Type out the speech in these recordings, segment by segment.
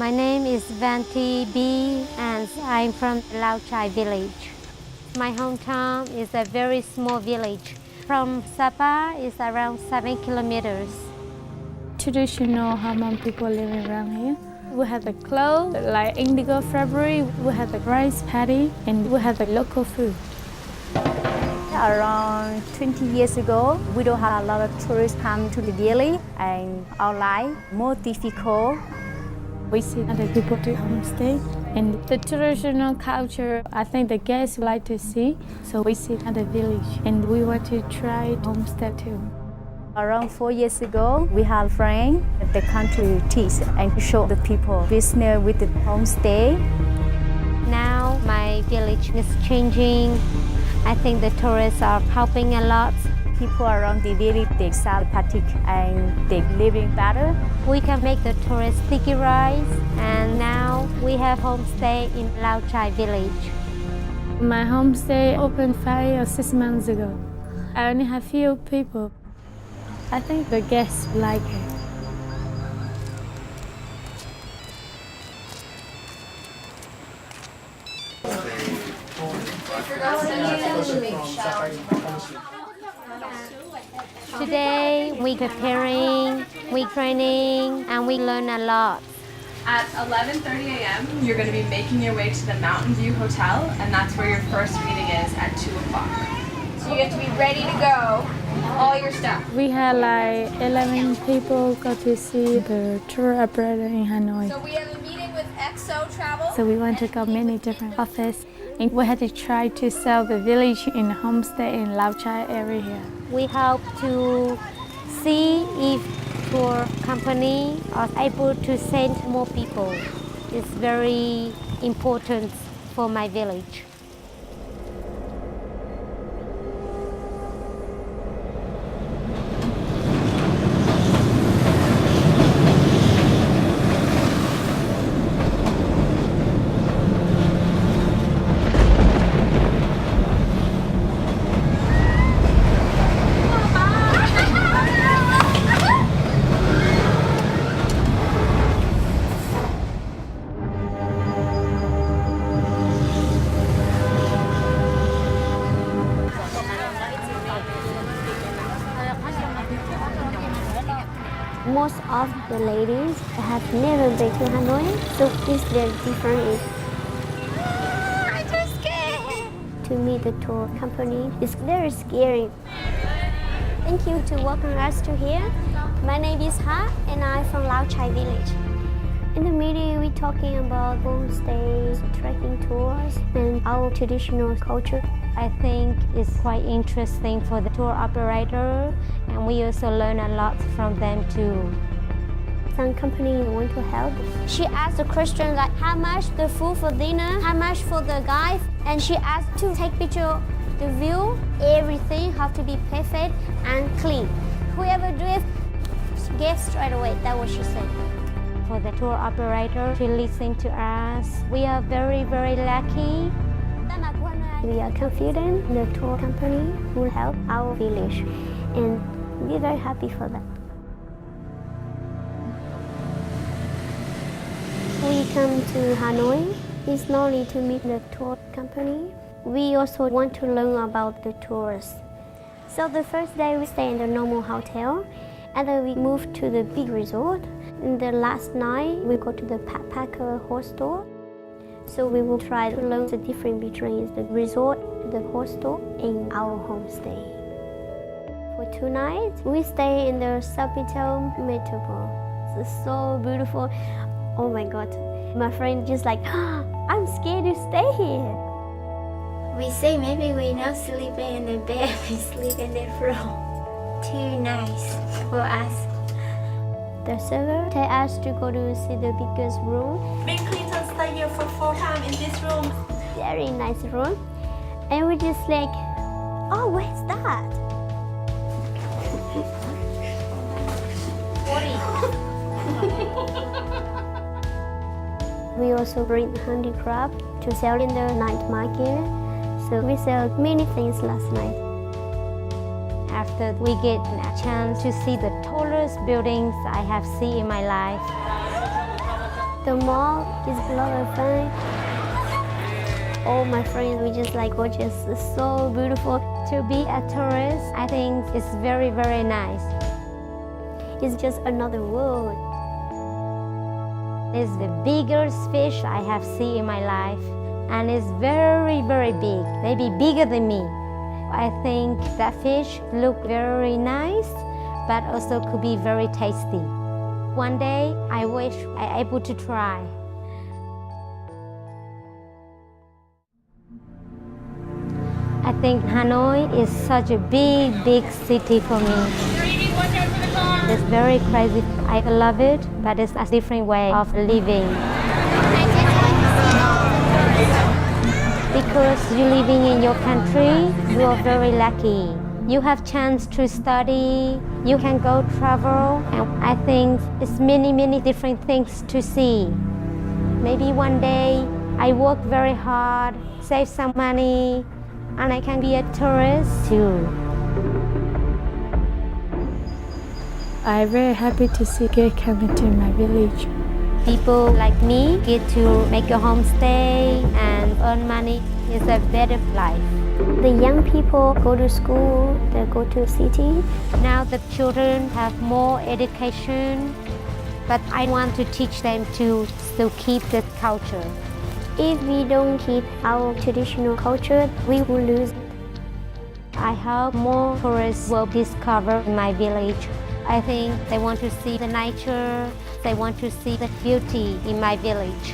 My name is Vanti B and I'm from Lao Cai village. My hometown is a very small village. From Sapa is around 7 kilometers. Traditional Hmong people living around here. We have the clothes, like indigo fabric, we have the rice paddy, and we have the local food. Around 20 years ago, we don't have a lot of tourists come to the village, and our life more difficult. We see other people do homestay, and the traditional culture, I think the guests like to see. So we see other village, and we want to try homestay too. Around 4 years ago, we have a friend at the country teach and show the people business with the homestay. Now my village is changing. I think the tourists are helping a lot. People around the village, they sell patik and they're living better. We can make the tourists sticky rice, and now we have homestay in Lao Cai village. My homestay opened 5 or 6 months ago. I only have few people. I think the guests like it. Today we preparing, we training, and we learn a lot. At 11:30 a.m., you're going to be making your way to the Mountain View Hotel, and that's where your first meeting is at 2 o'clock. So you get to be ready to go, all your stuff. We had like 11 people go to see the tour operator in Hanoi. So we have a meeting with XO Travel. So we went to go many different offices, and we had to try to sell the village in homestay in Lao Cai area here. We hope to see if tour company are able to send more people. It's very important for my village. Most of the ladies have never been to Hanoi, so it's very different. I'm too scared. To meet the tour company, it's very scary. Thank you to welcome us to here. My name is Ha, and I'm from Lao Cai village. In the meeting, we're talking about homestays, trekking tours, and our traditional culture. I think it's quite interesting for the tour operator, and we also learn a lot from them too. Some companies want to help. She asked the question like, how much the food for dinner, how much for the guide, and she asked to take picture of the view, everything have to be perfect and clean. Whoever do it, get straight away. That's what she said. For the tour operator to listen to us, we are very, very lucky. We are confident the tour company will help our village, and we're very happy for that. We come to Hanoi, it's not only to meet the tour company, we also want to learn about the tours. So the first day we stay in the normal hotel, and then we move to the big resort. And the last night we go to the backpacker hostel. So we will try to learn the difference between the resort, the hostel, and our homestay. For 2 nights, we stay in the Sapa metropole. It's so beautiful. Oh my God. My friend just like, I'm scared to stay here. We say maybe we not sleeping in the bed, we sleep in the floor. Too nice for us. The server tell us to go to see the biggest room. Bill Clinton stay here for 4 times in this room. Very nice room. And we just like, oh, what's that? We also bring handicraft to sell in the night market. So we sell many things last night. After we get a chance to see the tallest buildings I have seen in my life. The mall is a lot of fun. All my friends, we just like gorgeous. It's so beautiful. To be a tourist, I think it's very, very nice. It's just another world. It's the biggest fish I have seen in my life. And it's very, very big, maybe bigger than me. I think that fish look very nice, but also could be very tasty. One day, I wish I able to try. I think Hanoi is such a big, big city for me. It's very crazy. I love it, but it's a different way of living. Because you're living in your country, you are very lucky. You have chance to study, you can go travel, and I think it's many, many different things to see. Maybe one day I work very hard, save some money, and I can be a tourist too. I'm very happy to see kids coming to my village. People like me get to make a homestay and earn money. It's a better life. The young people go to school, they go to city. Now the children have more education, but I want to teach them to still keep the culture. If we don't keep our traditional culture, we will lose it. I hope more tourists will discover my village. I think they want to see the nature, they want to see the beauty in my village,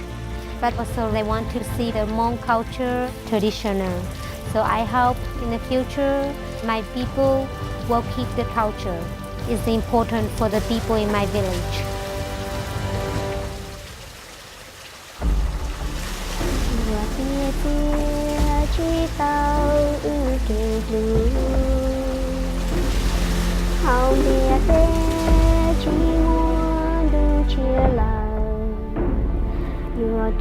but also they want to see the Hmong culture, traditional. So I hope in the future, my people will keep the culture. It's important for the people in my village. Your